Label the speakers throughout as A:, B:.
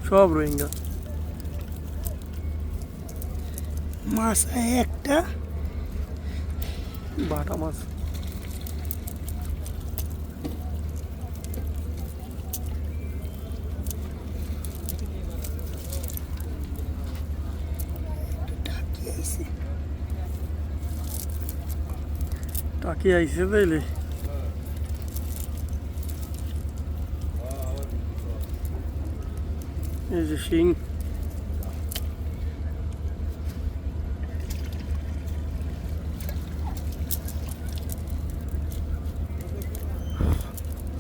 A: সব রোহিঙ্গা।
B: মাছ একটা
A: বাটা মাছ।
B: টাকি আইছে।
A: টাকি আইছে তাইলে। এই যে শিং।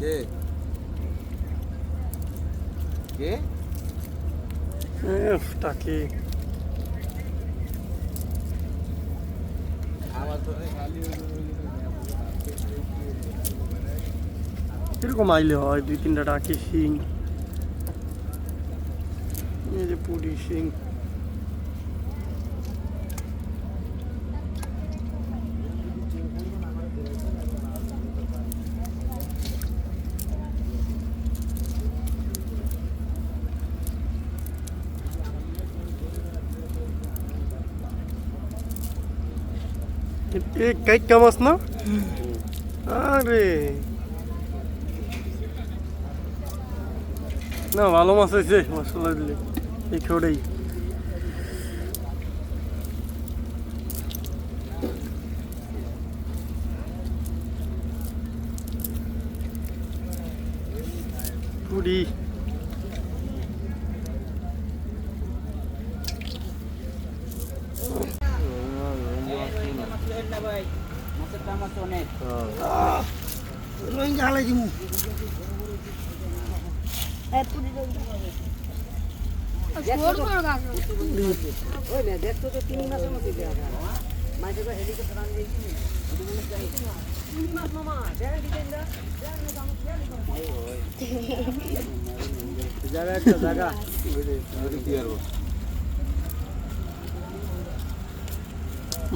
C: কে কে
A: টাকি।
C: আমার তো খালি
A: এরকম আইলে হয় 2-3টা টাকি শিং। এই যে পুরি শিং। কাইকা মাছ না? আরে না, ভালো মাছ হয়েছে মশলা দিলে এই খড়েই। পুরি।
B: রোহিঙ্গা হালাই দিমু।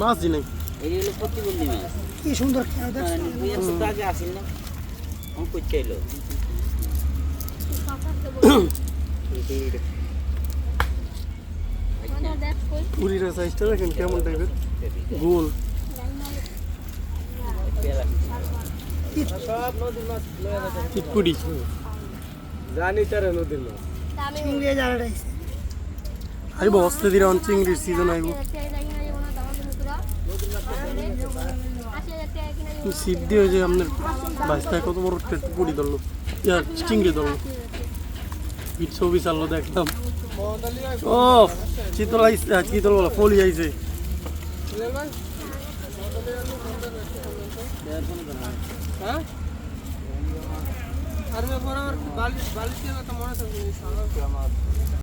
A: মাছ জি নাই।
D: এই হলো প্রতিবন্ধী মাছ।
B: কি সুন্দর খেয়া দেখছো?
D: দুই এক সপ্তাহ আগে আসিল না, আমি করতে এলো।
A: পুরির সাইজটা দেখেন কেমন টাইপের, গোল। চিটকুড়ি।
C: জানি তারা নদীর মাছ
B: চিংড়ি জালাটা আইছে।
A: আইব অস্তে ধীরে চিংড়ির সিজন আইব। সিপ দিয়ে যে আপনার বাস্তায় কত বড় একটা পুরি ধরলো, চিংড়ি ধরলো, ছবি চাললো দেখলাম। ও চিতল আইছে, চিতল বলা ফলি আইছে।
C: হ্যাঁ আর বালিশ বালিশ দিয়ে মনে